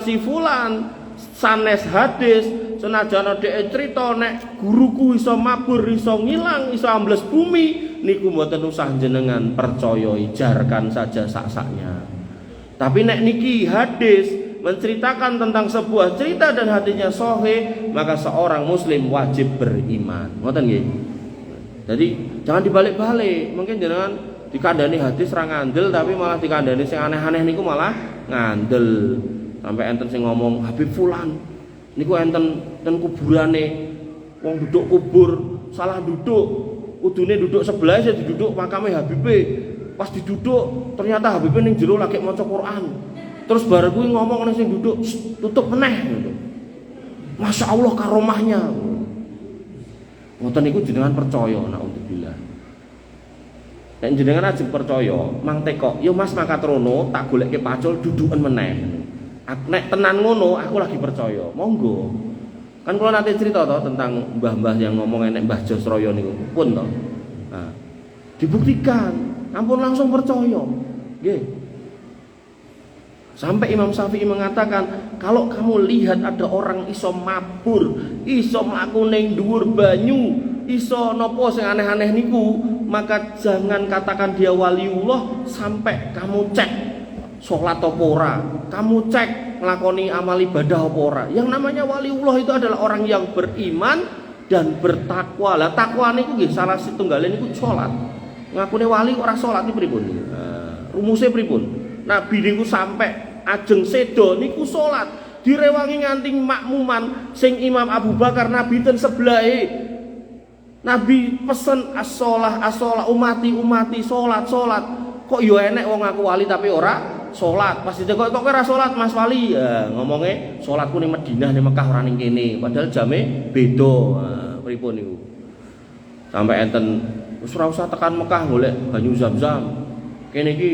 sanes hadis, senajan dhek cerita nek guruku iso mabur, iso ngilang, iso ambles bumi, niku mboten usah jenengan percayai, jarkan saja sak-saknya. Tapi nek niki hadis menceritakan tentang sebuah cerita dan hadisnya sahih, maka seorang muslim wajib beriman. Ngoten nggih. Jadi jangan dibalik-balik. Mungkin jenengan dikandani hadis ra ngandel, tapi malah dikandani sing aneh-aneh niku malah ngandel. Sampai enten sing ngomong Habib fulan niku enten ten kuburane wong duduk kubur salah duduk, kudune duduk sebelah saya duduk makame Habibe. Pas diduduk ternyata Habibe ning jero lagi maca Quran. Terus bar kuwi ngomong ning sing duduk, tutup meneh gitu. Masya Allah karomahnya. Ngoten niku jenengan percaya, naudzubillah. Nek jenengan ajeng percaya, mang tekok, yo Mas mangkat rono tak goleke pacul duduken meneh. Nek tenan ngono aku lagi percaya, monggo. Kan kalau nanti cerita toh tentang mbah-mbah yang ngomong enek Mbah Josroyo niku pun toh. Nah, dibuktikan, ampun langsung percaya. Nggih. Sampai Imam Syafi'i mengatakan, kalau kamu lihat ada orang iso mabur, iso mlaku ning dhuwur banyu, iso nopo sing aneh-aneh niku, maka jangan katakan dia waliullah sampai kamu cek sholat apa ora, kamu cek nglakoni amal ibadah apa ora. Yang namanya waliullah itu adalah orang yang beriman dan bertakwa. Lah takwa niku nggih salah setunggalé niku salat. Ngakune wali ora salat niku pripun? Rumuse pripun? Nabi niku sampai ajeng sedo niku salat, direwangi nganti makmuman sing Imam Abu Bakar Nabi ten sebelahe. Nabi pesen as-shalah umati salat. Kok yo enek wong ngaku wali tapi ora salat. Pas ditekok kok ora salat Mas Wali, ya ngomongnya salatku ning Madinah ning Mekah ora ning kene, padahal jame beda. Pripun niku? Sampai enten wis ora usah tekan Mekah golek banyu Zam-zam. Kene iki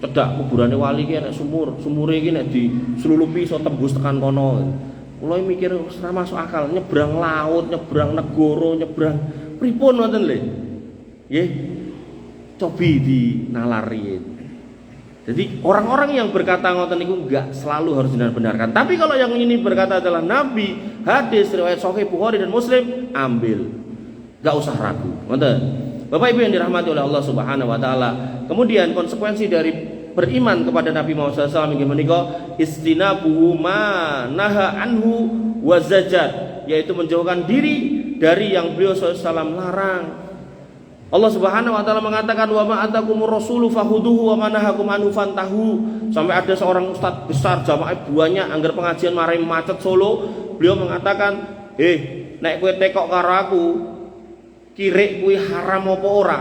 cedhak kuburane wali iki enek sumure iki nek dislulupi iso tembus tekan kono. Kula mikir wis ora masuk akal, nyebrang laut, nyebrang negara, nyebrang pripun wonten lho. Nggih. Cobi dinalari. Jadi orang-orang yang berkata ngoten niku enggak selalu harus dibenarkan. Tapi kalau yang ini berkata adalah Nabi, hadis riwayat Sahih Bukhari dan Muslim, ambil. Enggak usah ragu. Ngoten. Bapak Ibu yang dirahmati oleh Allah Subhanahu wa taala. Kemudian konsekuensi dari beriman kepada Nabi Muhammad SAW inggih menika istinabu ma naha anhu wa zajar, yaitu menjauhkan diri dari yang beliau SAW larang. Allah Subhanahu wa taala mengatakan wa ma atakumur rasulu fahuduhu wa ma nahakum anhu fantahu. Sampai ada seorang ustaz besar jamaah banyak anggar pengajian marai macet Solo, beliau mengatakan, nek kowe tekok karo aku, kirik kuwi haram apa ora?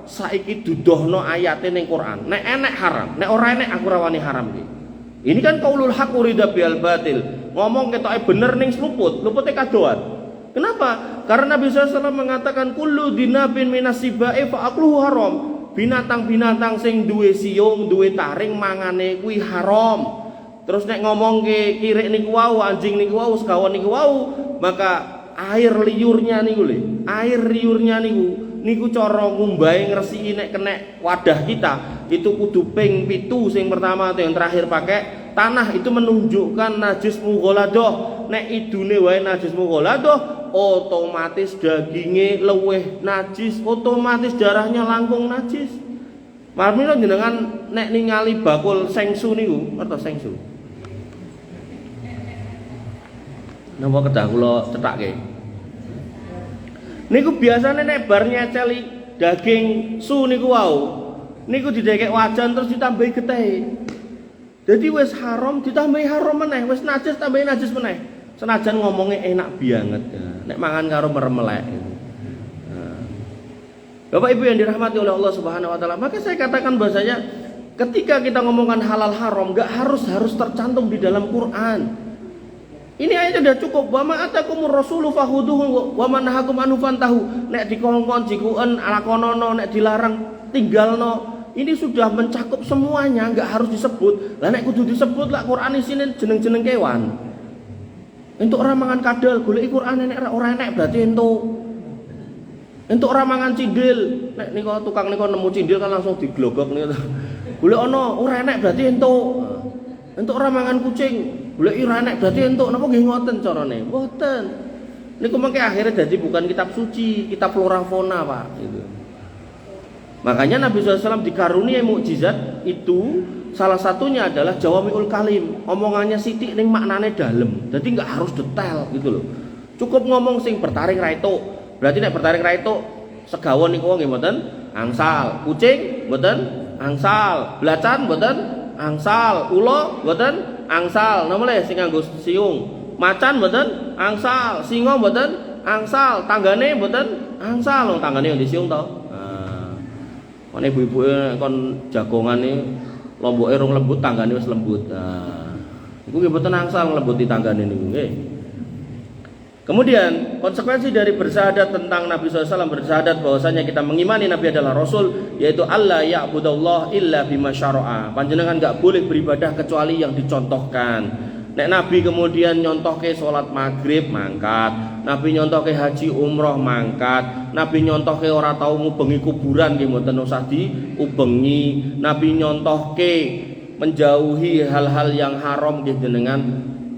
Saiki dudohno ayate ning Quran. Nek enek haram, nek ora enek aku ora wani haram iki. Ini kan qaulul haq urida bil batil. Ngomong ketoke bener ning lupute kadoan. Kenapa? Karena Nabi SAW mengatakan kullu dinabin minasibae fa akluhu haram. Binatang-binatang sing duwe siung, duwe taring mangane kuwi haram. terus nek ngomong ke kirik niku wau, anjing niku wau, sekawan niku wau, maka air liurnya niku niku cara ngumbahe ngresiki nek kena wadah kita itu kudu ping 7 sing pertama atau yang terakhir pakai tanah, itu menunjukkan najis mughaladah. Nek idune wae najis mughaladah, otomatis dagingnya luweh najis, otomatis darahnya langkung najis. Marmila jenengan nek ningali bakul sengsu niku, ngertos sengsu? Napa kedah kula cethake? Niku biasane nek bar nyeceli daging su niku wau, niku didekek wajan terus ditambahi getehe. Jadi wis haram ditambahi haram meneh, wis najis tambahi najis meneh. Senajan ngomongnya enak banget ya. Nek mangan karo meremelek. Bapak Ibu yang dirahmati oleh Allah Subhanahu wa taala, maka saya katakan bahasanya ketika kita ngomongkan halal haram enggak harus tercantum di dalam Quran. Ini ayatnya sudah cukup. Wa ma atakumur rasulu fakhuduhu wa man nahakum anhu fantahu. Nek dikongkon jikuken alakonono, nek dilarang tinggalno. Ini sudah mencakup semuanya, enggak harus disebut. Lah nek kudu disebut lah Quran isine jeneng-jeneng kewan. Entuk ora mangan kadal, goleki Quran nek ora enek berarti entuk. Entuk ora mangan cindil. Nek nika tukang nika nemu cindil kan langsung diglogok niku. Golek ana ora enek berarti entuk. Entuk ora mangan kucing, goleki ora enek berarti entuk. Napa nggih ngoten carane? Mboten. Niku mengke akhirnya jadi bukan kitab suci, kitab flora fauna, Pak, gitu. Makanya Nabi SAW dikaruniai mukjizat itu salah satunya adalah jawamiul kalim, omongannya sithik ning maknane dalem. Jadi enggak harus detail gitu loh. Cukup ngomong sing bertaring ra entuk. Berarti nek bertaring ra entuk segawon niku nggih mboten angsal, kucing mboten angsal, blacan mboten angsal, ula mboten angsal. Napa le sing nganggo siung? Macan mboten angsal, singa mboten angsal, tanggane mboten angsal. Wong tanggane yang disiung to. Kon ibu-ibu kon jagongane lomboke rong lembut, tanggane wis lembut. Nah, iku nggih mboten angsal nglembuti tanggane niku nggih. Kemudian konsekuensi dari bersyahadat tentang Nabi SAW, bersyahadat bahwasanya kita mengimani Nabi adalah Rasul, yaitu Allah ya'budallah illa bima syara'a. Panjenengan enggak boleh beribadah kecuali yang dicontohkan. Nek Nabi kemudian nyontohke sholat maghrib mangkat, Nabi nyontohke haji umroh mangkat, Nabi nyontohke ora tau ngubengi kuburan nggih mboten usah diubengi, Nabi nyontohke menjauhi hal-hal yang haram nggih jenengan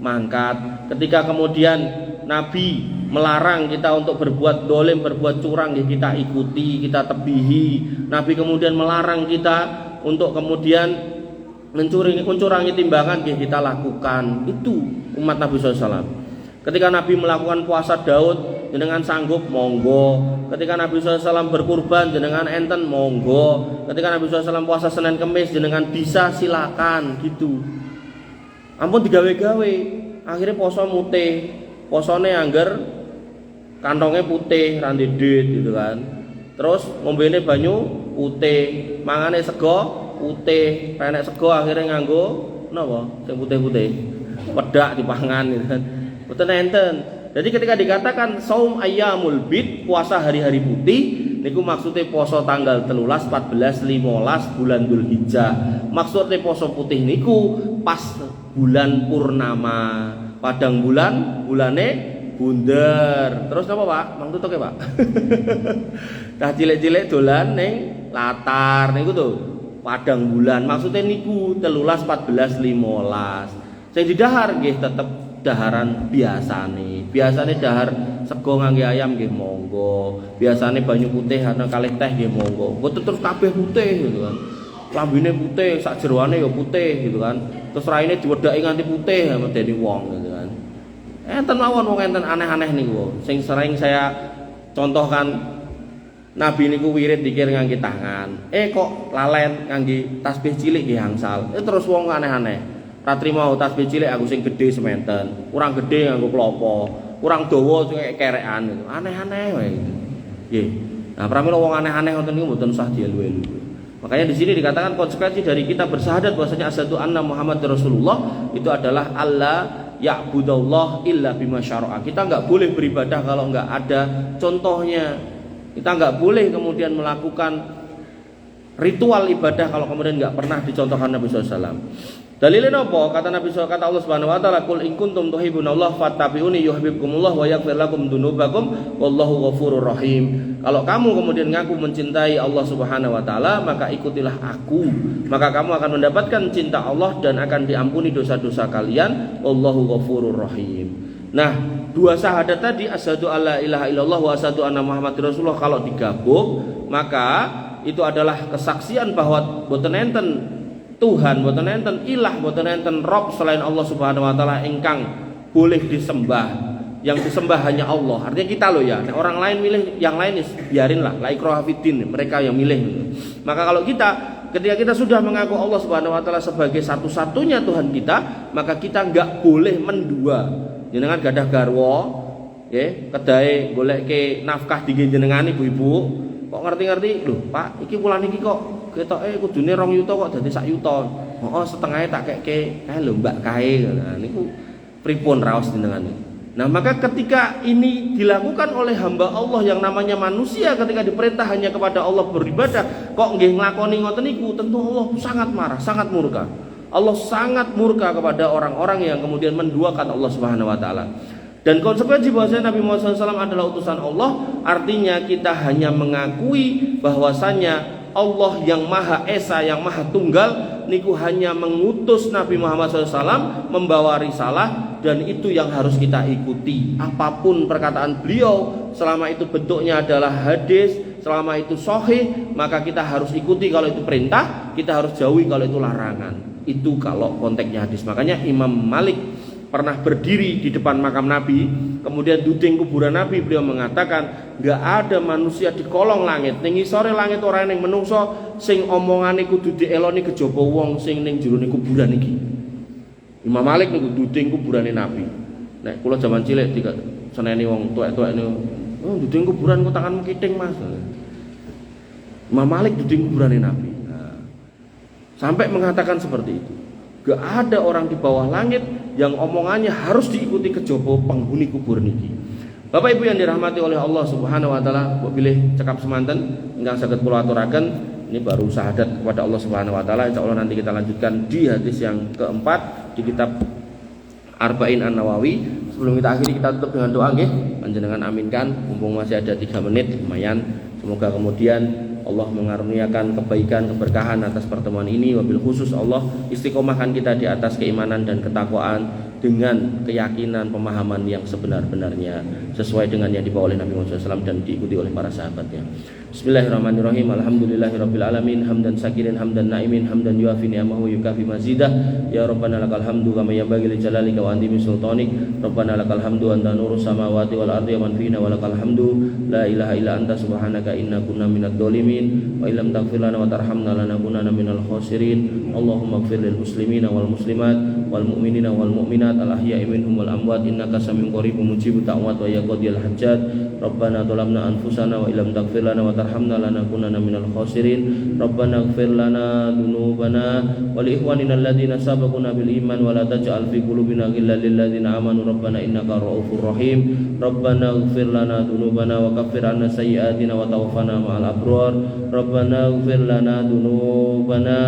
mangkat. Ketika kemudian Nabi melarang kita untuk berbuat dolim, berbuat curang, ya kita ikuti, kita tebihi. Nabi kemudian melarang kita untuk kemudian mencurangi timbangan, ya kita lakukan. Itu umat Nabi SAW. Ketika Nabi melakukan puasa Daud, jenengan sanggup monggo. Ketika Nabi SAW berkurban, jenengan enten monggo. Ketika Nabi SAW puasa Senin Kemis, jenengan bisa silakan gitu. Ampun digawe-gawe, akhirnya poso mutih. Posone angger kantongnya putih, randedit gitu kan. Terus ngombene banyu putih, mangane sego putih, penek sego akhirnya nganggo napa? Sing putih-putih. Wedak dipangan gitu kan. Mboten enten. Jadi ketika dikatakan saum ayyamul bid, puasa hari-hari putih, niku maksudnya poso tanggal 13, 14, 15 bulan Dzulhijjah. Maksudnya poso putih niku pas bulan purnama. Padang bulan, bulane bunder. Terus apa Pak? Mang tutuk ya Pak? Tah cilik-cilik dolan ning latar niku tuh. Padang bulan. Maksudnya niku 13, 14, 15. Sing didahar nggih tetep daharan biasane. Biasane dahar sego ngangge ayam nggih monggo. Biasane banyu putih ana kalih teh nggih monggo. Mboten terus kabeh putih gitu kan. Lambine putih, sak jeroane ya putih gitu kan. Terus raine diwedaki nganti putih medeni wong gitu kan. Enten mawon wong enten aneh-aneh niku. Sing sering saya contohkan Nabi niku wirid dikir ngangge tangan. Kok lalen ngangge tasbih cilik nggih angsal. Terus wong aneh-aneh. Ra trimo tasbih cilik aku sing gedhe sementen. Kurang gedhe nganggo klopo. Kurang dawa sing kerekan gitu. Aneh-aneh wae gitu. Nggih. Nah, pramila wong aneh-aneh ngoten niku mboten usah dielu-elu. Makanya di sini dikatakan konsekuensi dari kita bersyahadat bahwasanya asyhadu anna Muhammad Rasulullah itu adalah Allah ya'budallah illa bima syara'a. Kita enggak boleh beribadah kalau enggak ada contohnya. Kita enggak boleh kemudian melakukan ritual ibadah kalau kemudian enggak pernah dicontohkan Nabi SAW. Dalilnya apa? Kata Nabi SAW, kata Allah Subhanahu wa taala, "Qul in kuntum tuhibbunallah fattabi'uni yuhibbukumullah wa yaghfir lakum dzunubakum wallahu ghafurur rahim." Kalau kamu kemudian ngaku mencintai Allah Subhanahu wa taala, maka ikutilah aku. Maka kamu akan mendapatkan cinta Allah dan akan diampuni dosa-dosa kalian. Wallahu ghafurur rahim. Nah, dua syahadat tadi, asyhadu alla ilaha illallah wa asyhadu anna muhammadar rasulullah, kalau digabung, maka itu adalah kesaksian bahwa boten enten Tuhan, boten enten ilah, boten enten rob selain Allah Subhanahu wa taala ingkang boleh disembah. Yang disembah hanya Allah. Artinya kita loh ya. Nah, orang lain milih yang lain biarinlah, la ikraha fiddin, mereka yang milih. Maka kalau kita ketika kita sudah mengaku Allah Subhanahu wa taala sebagai satu-satunya Tuhan kita, maka kita enggak boleh mendua. Jenengan gadah garwa, nggih, kedahe goleke nafkah dingin jenengan ibu-ibu, kok ngerti-ngerti, lho Pak, iki wulan iki kok ketoke kudune 2 yuta kok dadi 1 yuta. Heeh, setengahnya tak kekke kae lho Mbak kae. Nah niku pripun raos jenengan. Nah, maka ketika ini dilakukan oleh hamba Allah yang namanya manusia, ketika diperintah hanya kepada Allah beribadah, kok nggih nglakoni ngoten niku, tentu Allah sangat marah, sangat murka. Allah sangat murka kepada orang-orang yang kemudian menduakan Allah Subhanahu wa taala. Dan konsekuensi bahwasanya Nabi Muhammad SAW adalah utusan Allah, artinya kita hanya mengakui bahwasanya Allah yang Maha Esa, yang Maha Tunggal niku hanya mengutus Nabi Muhammad SAW membawa risalah, dan itu yang harus kita ikuti. Apapun perkataan beliau, selama itu bentuknya adalah hadis, selama itu sahih, maka kita harus ikuti kalau itu perintah, kita harus jauhi kalau itu larangan. Itu kalau konteksnya hadis. Makanya Imam Malik pernah berdiri di depan makam Nabi, kemudian duding kuburan Nabi, beliau mengatakan, enggak ada manusia di kolong langit, ning isore langit ora ning menungso sing omongane kudu dieloni kejaba wong sing ning jerone kuburan iki. Imam Malik niku duding kuburane Nabi. Nek kula jaman cilik seneni wong tuwek-tuwek niku, "Oh, duding kuburan kok tanganmu kiting, Mas." Imam Malik duding kuburane Nabi. Nah, sampai mengatakan seperti itu. Gak ada orang di bawah langit yang omongannya harus diikuti kejaba penghuni kubur niki. Bapak Ibu yang dirahmati oleh Allah Subhanahu wa taala, mbok pilih cekap semanten ingkang saged kula aturaken, ini baru syahadat kepada Allah Subhanahu wa taala. Insyaallah nanti kita lanjutkan di hadis yang keempat di kitab Arba'in An-Nawawi. Sebelum kita akhiri, kita tutup dengan doa nggih. Panjenengan aminkan, mumpung masih ada 3 menit lumayan. Semoga kemudian Allah mengaruniakan kebaikan, keberkahan atas pertemuan ini. Wabil khusus Allah istiqomahkan kita di atas keimanan dan ketakwaan dengan keyakinan, pemahaman yang sebenar-benarnya sesuai dengan yang dibawa oleh Nabi Muhammad SAW dan diikuti oleh para sahabatnya. Bismillahirrahmanirrahim. Alhamdulillahirabbil alamin, hamdan sakirin, hamdan naimin, hamdan yuafi ni'amahu yukafi mazidah. Ya Rabbana lakal hamdu kama yanbaghi li jalalika wa antimi sultanik. Rabbana lakal hamdu anta nurus samawati wal ardi wa man fina wa lakal hamdu la ilaha illa anta subhanaka inna kunna minadh dhalimin wa illam taghfir lana wa tarhamna lanakunanna minal khasirin. Allahumma ighfir lil muslimina wal muslimat wal mu'minina wal mu'minat al ahya'i minhum wal amwat innaka samiun qaribun mujibut da'wat wa ya qadiyal hajat. Rabbana dhalamna anfusana wa illam taghfir lana wa tarhamna lanakunanna minal khasirin. Rabbana ighfir lana dzunubana wa li ikhwanina alladziina sabaquna bil iman wa la taj'al fi qulubina ghillan lil ladziina amanu rabbana innaka ra'ufur rahim. Rabbana ighfir lana dzunubana wa kaffir 'anna sayyi'atina wa tawaffana ma'al abrar. Rabbana ighfir lana dzunubana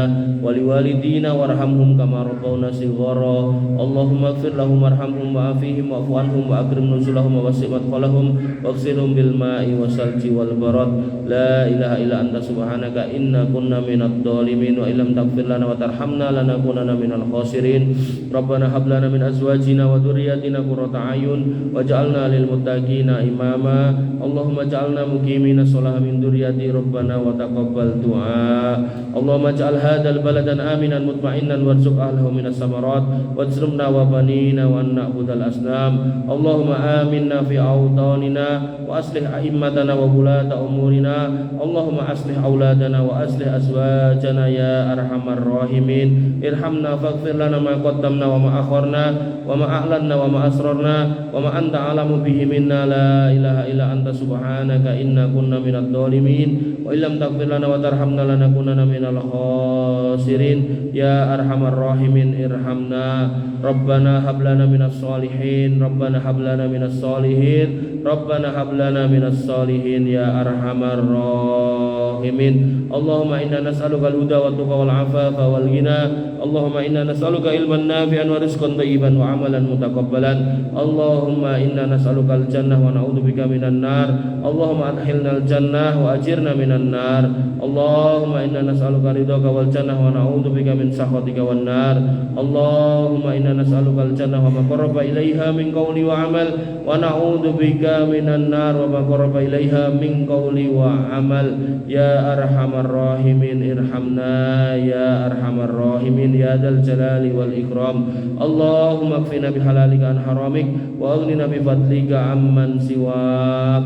wa liwalidina warhamhum kama rabbawna shighara. Allahumma ighfir lahum warhamhum wa'afihim wa'fu anhum wa akrim nuzulahum wa wasi' madkhalahum waghsilhum bil ma'i wasalji wal barad. La ilaha illa anta subhanaka inna kunna minadh dhalimin wa illam taghfir lana wa tarhamna lanakunanna minal khasirin. Rabbana hab lana min azwajina wa dhurriyyatina qurrata a'yun waj'alna lil muttaqina imama. Allahumma ja'alna muqimina sholaha min dhurriyyati rabbana wa taqabbal du'a. Allahumma ja'al hadzal baladan aminan mutma'innan warzuq ahlahu minas samarat wajrumna wa banina wa na'budal asnam. Allahumma aminna fi awtanina wa aslih a'immatana wa wulata umurina. Allahumma aslih auladana wa aslih azwajana ya arhamar rahimin. Irhamna faghfir lana ma qaddamna wa ma akharna wa ma a'lanna wa ma asrarna wa ma anta alamu bihi minna. La ilaha illa anta subhanaka inna kunna minadh dhalimin wa illam taghfir lana wa tarhamna lanakunanna minal khasirin. Ya arhamar rahimin irhamna irhamna. Rabbana hab lana minas solihin, Rabbana hab lana minas solihin, Rabbana hab lana minas solihin ya arhamar rahimin. Allahumma inna nas'aluka al-huda wa tuqa wal afafa wal ghina. Allahumma inna nas'aluka ilman nafi'an wa rizqan thayyiban wa amalan mutaqabbalan. Allahumma inna nas'aluka al-jannah wa na'udzubika minan nar. Allahumma adkhilna al-jannah wa ajirna minan nar. Allahumma inna nas'aluka ridhaka wal jannah wa na'udzubika min sakhatika wan nar. Allahumma inna nas'aluka al-jannah wa ma qarraba ilaiha min qawli wa amal wa na'udzubika minan nar wa ma qarraba ilaiha min qawli wa amal. Ya arhamar rahimin irhamna ya arhamar rahimin ya dzal jalali wal ikram. Allahumma kfina bihalalika an haramik wa aghnina bi fadlika amman siwak.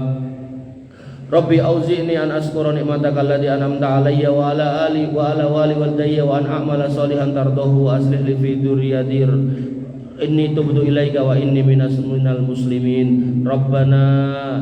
Rabbi auzi'ni an askura ni'mataka allati an'amta alayya wa ala ali wa ala wali walidayya wa an a'mala salihan tardahu wa aslih li fi dzurriyyati inni tubtu ilaika wa inni minal muslimin. Rabbana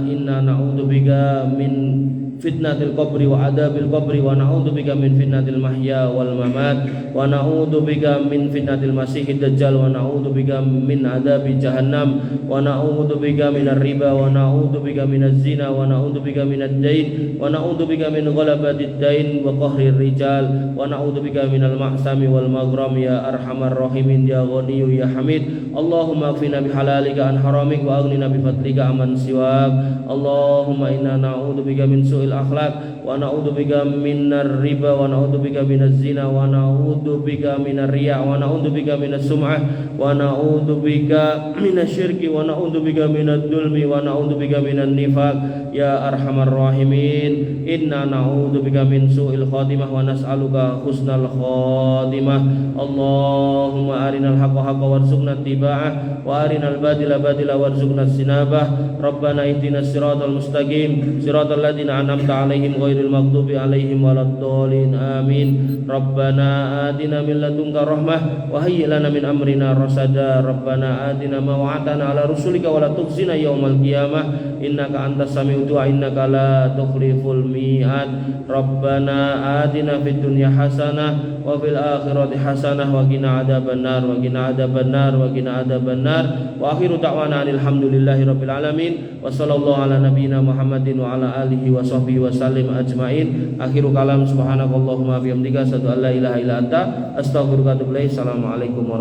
inna na'udzubika min fitnatil qabri wa adabil qabri wa na'udzubika min fitnatil mahya wal mamat wa na'udzubika min fitnatil masiihid dajjal wa na'udzubika min adabi jahannam wa na'udzubika minar riba wa na'udzubika minaz zina wa na'udzubika minad dain wa na'udzubika min ghalabatid dain wa qahrir rijal wa na'udzubika minal ma'sami wal maghram ya arhamar rahimin ya ghaniyyu ya hamid. Allahumma qfina bihalalika an haramik wa aghnina bi fadlika amman siwak. Allahumma inna na'udzubika min su'il akhlaq wa na'udzubika minar riba wa na'udzubika minaz zina wa na'udzubika minar riya wa na'udzubika minas sum'ah wa na'udzubika minasyirki wa na'udzubika minad dulmi wa na'udzubika minan nifaq ya arhamar rahimin. Inna na'udzubika min su'il khatimah wa nas'aluka husnal khatimah. Allahumma arinal haqqa haqqa warzuqna ittiba'ah wa arinal batila batila warzuqna ijtinabah. Rabbana ihdinas siratal mustaqim siratal ladzina an'amta 'alaihim ghairil maghdubi 'alaihim waladdallin amin. Rabbana atina min ladunka rahmah wa hayyi lana min amrina rasada. Rabbana atina ma wa'adtana 'ala rusulika wa la tukhzina yaumal qiyamah innaka antas sami'ud du'a innaka la tukhliful mi'ad. Rabbana atina fid dunya hasanah wa fil akhirati hasanah wa qina adzabannar wa qina adzabannar wa qina adzabannar. Wa akhiru da'wana alhamdulillahi rabbil alamin wa sallallahu ala nabiyyina Muhammadin wa ala alihi wa sahbihi wa sallim ajmain. Akhiru kalam subhanakallahumma bihamdika asyhadu an la ilaha illa anta astaghfiruka wa atubu ilaik. Assalamualaikum warahmatullahi wabarakatuh.